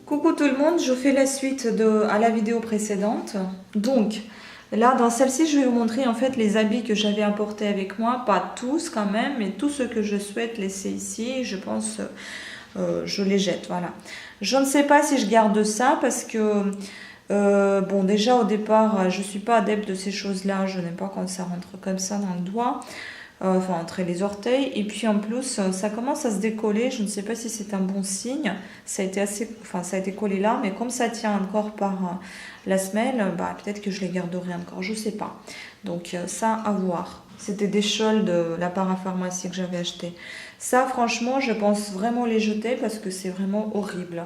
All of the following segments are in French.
Coucou tout le monde, je fais la suite à la vidéo précédente. Donc, là dans celle-ci, je vais vous montrer en fait les habits que j'avais apportés avec moi. Pas tous quand même, mais tous ceux que je souhaite laisser ici, je pense, je les jette, voilà. Je ne sais pas si je garde ça parce que, bon déjà au départ, je suis pas adepte de ces choses-là. Je n'aime pas quand ça rentre comme ça dans le doigt. Enfin entre les orteils, et puis en plus ça commence à se décoller. Je ne sais pas si c'est un bon signe. Ça a été ça a été collé là, mais comme ça tient encore par la semelle, bah peut-être que je les garderai encore, je sais pas. Donc ça à voir. C'était des chols de la parapharmacie que j'avais acheté. Ça franchement je pense vraiment les jeter parce que c'est vraiment horrible.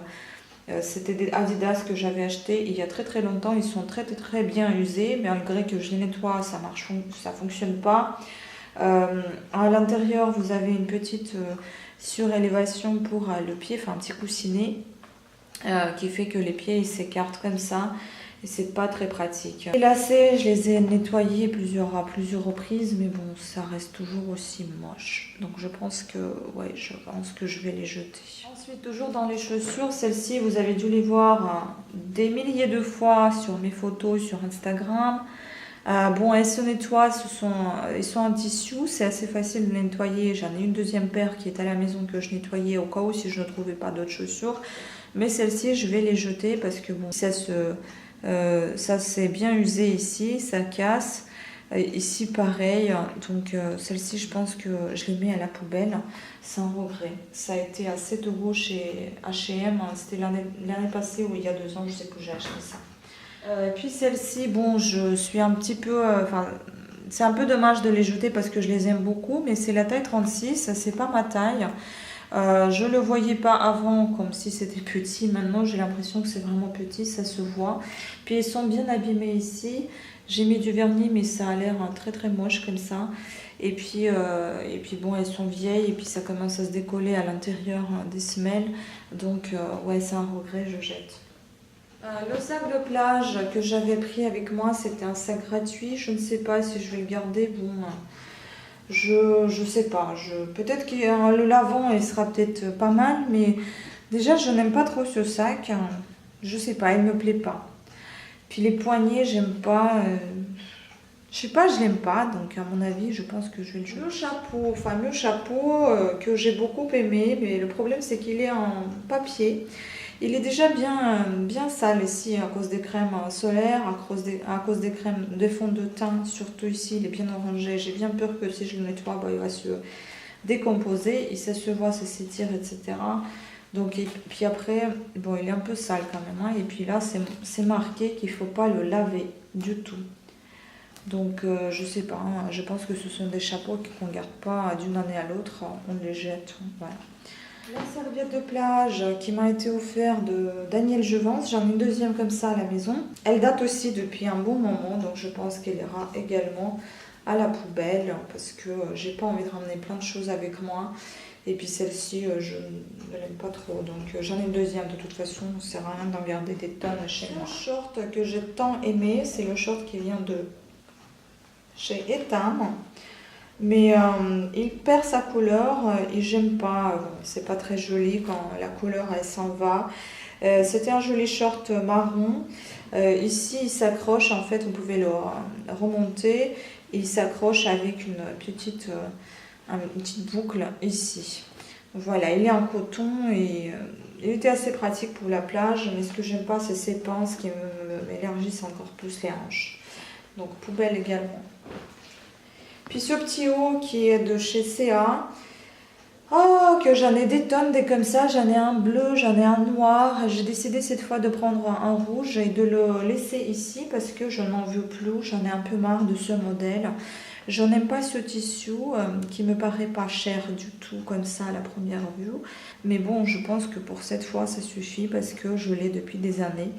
C'était des Adidas que j'avais acheté il y a très très longtemps. Ils sont très très très bien usés, mais malgré que je les nettoie, ça fonctionne pas. À l'intérieur, vous avez une petite surélévation pour le pied, enfin un petit coussinet qui fait que les pieds ils s'écartent comme ça et c'est pas très pratique. Les lacets, je les ai nettoyés à plusieurs reprises, mais bon, ça reste toujours aussi moche. Donc je pense que je vais les jeter. Ensuite, toujours dans les chaussures, celles-ci, vous avez dû les voir des milliers de fois sur mes photos sur Instagram. Bon, elles se nettoient, ils sont en tissu, c'est assez facile de les nettoyer. J'en ai une deuxième paire qui est à la maison que je nettoyais au cas où si je ne trouvais pas d'autres chaussures. Mais celles-ci, je vais les jeter parce que bon, ça s'est bien usé ici, ça casse. Ici, pareil. Donc, celle-ci, je pense que je les mets à la poubelle sans regret. Ça a été à 7 € chez H&M. C'était l'année passée ou il y a 2 ans, je sais que j'ai acheté ça. Puis celle-ci, bon, je suis un petit peu... c'est un peu dommage de les jeter parce que je les aime beaucoup, mais c'est la taille 36, c'est pas ma taille. Je le voyais pas avant comme si c'était petit, maintenant j'ai l'impression que c'est vraiment petit, ça se voit. Puis ils sont bien abîmés ici. J'ai mis du vernis, mais ça a l'air très très moche comme ça. Et puis bon, elles sont vieilles et puis ça commence à se décoller à l'intérieur des semelles. Donc ouais, c'est un regret, je jette. Le sac de plage que j'avais pris avec moi, c'était un sac gratuit. Je ne sais pas si je vais le garder. Bon, je sais pas. Peut-être que le lavant, il sera peut-être pas mal, mais déjà, je n'aime pas trop ce sac. Je sais pas, il me plaît pas. Puis les poignets, j'aime pas. Je sais pas, je l'aime pas. Donc à mon avis, je pense que je vais le jeter. Le chapeau que j'ai beaucoup aimé, mais le problème c'est qu'il est en papier. Il est déjà bien sale ici à cause des crèmes solaires, à cause des crèmes de fond de teint, surtout ici, il est bien orangé. J'ai bien peur que si je le nettoie, bah, il va se décomposer et ça se voit, ça s'étire, etc. Donc, et puis après, bon, il est un peu sale quand même. Hein, et puis là, c'est marqué qu'il ne faut pas le laver du tout. Donc, je sais pas, hein, je pense que ce sont des chapeaux qu'on ne garde pas d'une année à l'autre, on les jette, voilà. La serviette de plage qui m'a été offerte de Daniel Jevance, j'en ai une deuxième comme ça à la maison. Elle date aussi depuis un bon moment, donc je pense qu'elle ira également à la poubelle parce que j'ai pas envie de ramener plein de choses avec moi. Et puis celle-ci, je ne l'aime pas trop, donc j'en ai une deuxième de toute façon, ça ne sert à rien d'en garder des tonnes chez moi. Le short que j'ai tant aimé, c'est le short qui vient de chez Etam. Mais il perd sa couleur et j'aime pas, c'est pas très joli quand la couleur elle s'en va. C'était un joli short marron. Ici il s'accroche, en fait vous pouvez le remonter et il s'accroche avec une petite boucle ici. Voilà, il est en coton et il était assez pratique pour la plage, mais ce que j'aime pas c'est ces pinces qui m'élargissent encore plus les hanches. Donc poubelle également. Puis ce petit haut qui est de chez CA. Oh, que j'en ai des tonnes, des comme ça. J'en ai un bleu, j'en ai un noir. J'ai décidé cette fois de prendre un rouge et de le laisser ici parce que je n'en veux plus. J'en ai un peu marre de ce modèle. Je n'aime pas ce tissu qui me paraît pas cher du tout comme ça à la première vue. Mais bon, je pense que pour cette fois, ça suffit parce que je l'ai depuis des années.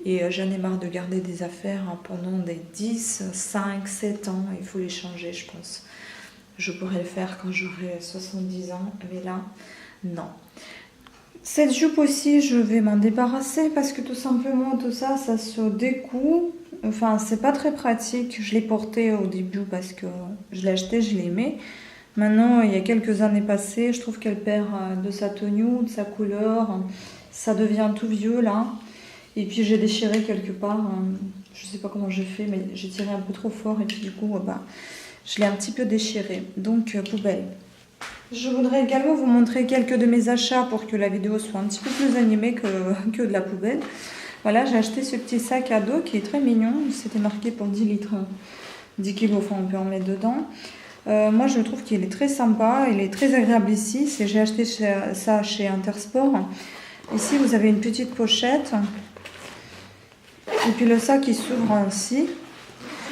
Et j'en ai marre de garder des affaires pendant des 10, 5, 7 ans. Il faut les changer, je pense. Je pourrais le faire quand j'aurai 70 ans, mais là, non. Cette jupe aussi, je vais m'en débarrasser parce que tout simplement, tout ça, ça se découd. Enfin, c'est pas très pratique. Je l'ai portée au début parce que je l'ai achetée, je l'aimais. Maintenant, il y a quelques années passées, je trouve qu'elle perd de sa tenue, de sa couleur. Ça devient tout vieux là. Et puis j'ai déchiré quelque part. Je sais pas comment j'ai fait, mais j'ai tiré un peu trop fort. Et puis du coup, je l'ai un petit peu déchiré. Donc poubelle. Je voudrais également vous montrer quelques de mes achats pour que la vidéo soit un petit peu plus animée que de la poubelle. Voilà, j'ai acheté ce petit sac à dos qui est très mignon. C'était marqué pour 10 litres, 10 kilos, enfin on peut en mettre dedans. Moi je trouve qu'il est très sympa, il est très agréable ici. J'ai acheté ça chez Intersport. Ici vous avez une petite pochette. Et puis le sac il s'ouvre ainsi.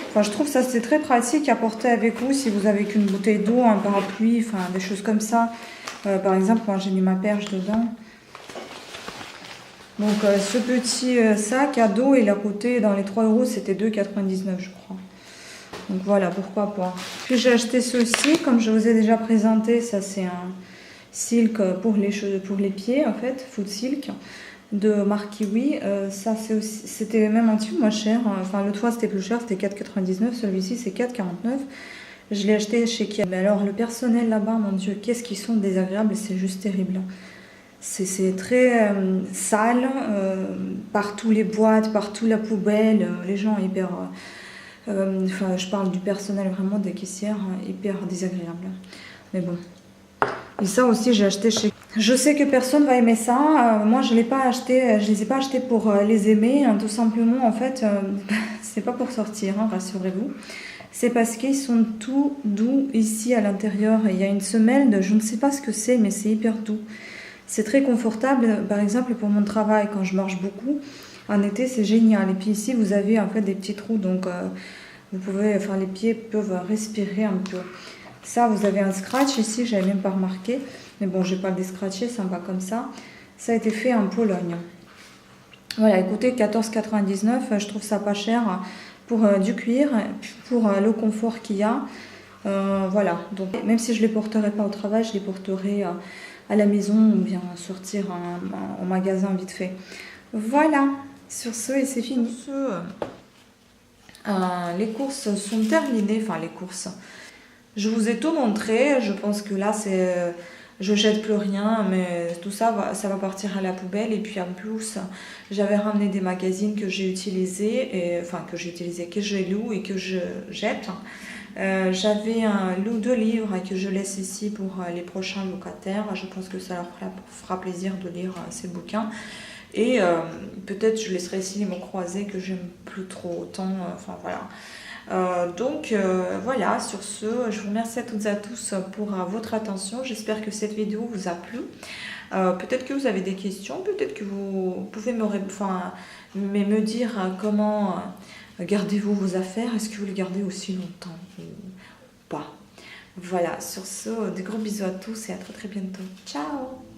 Enfin, je trouve ça c'est très pratique à porter avec vous si vous avez qu'une bouteille d'eau, un parapluie, enfin des choses comme ça. Par exemple, moi j'ai mis ma perche dedans. Donc ce petit sac à dos, il a coûté dans les 3 €, c'était 2,99 € je crois. Donc voilà, pourquoi pas. Puis j'ai acheté ceci, comme je vous ai déjà présenté, ça c'est un silk pour les cheveux, pour les pieds en fait, Food Silk de marque Kiwi. Ça c'était même un petit peu moins cher. Enfin le toit c'était plus cher, c'était 4,99 €. Celui-ci c'est 4,49 €. Je l'ai acheté chez Kiwi. Mais alors le personnel là-bas, mon Dieu, qu'est-ce qu'ils sont désagréables, c'est juste terrible. C'est très sale, partout les boîtes, partout la poubelle, les gens hyper... enfin, je parle du personnel vraiment des caissières, hyper désagréable. Mais bon. Et ça aussi, j'ai acheté chez... Je sais que personne va aimer ça. Moi, je l'ai pas acheté, je les ai pas achetés pour les aimer. Hein, tout simplement, en fait, c'est pas pour sortir, hein, rassurez-vous. C'est parce qu'ils sont tout doux ici à l'intérieur. Il y a une semelle, je ne sais pas ce que c'est, mais c'est hyper doux. C'est très confortable, par exemple pour mon travail, quand je marche beaucoup, en été c'est génial. Et puis ici vous avez en fait des petits trous, donc vous pouvez, enfin les pieds peuvent respirer un peu. Ça vous avez un scratch ici, j'avais même pas remarqué, mais bon je vais pas le descratcher, ça va comme ça. Ça a été fait en Pologne. Voilà, écoutez, 14,99 €, je trouve ça pas cher pour du cuir, pour le confort qu'il y a. Voilà, donc même si je les porterai pas au travail, je les porterai à la maison ou bien sortir en magasin vite fait. Voilà, sur ce, et c'est fini. Sur ce, les courses sont terminées, enfin les courses. Je vous ai tout montré, je pense que là c'est... je jette plus rien, mais tout ça, ça va partir à la poubelle. Et puis en plus, j'avais ramené des magazines que j'ai utilisés, que je loue et que je jette. J'avais un lot de livres que je laisse ici pour les prochains locataires. Je pense que ça leur fera plaisir de lire ces bouquins. Et peut-être je laisserai ici les mots croisés que j'aime plus trop autant. Enfin voilà. Donc voilà, sur ce, je vous remercie à toutes et à tous pour votre attention. J'espère que cette vidéo vous a plu. Peut-être que vous avez des questions, peut-être que vous pouvez me dire comment gardez-vous vos affaires. Est-ce que vous les gardez aussi longtemps ou pas? Voilà, sur ce, des gros bisous à tous et à très très bientôt. Ciao!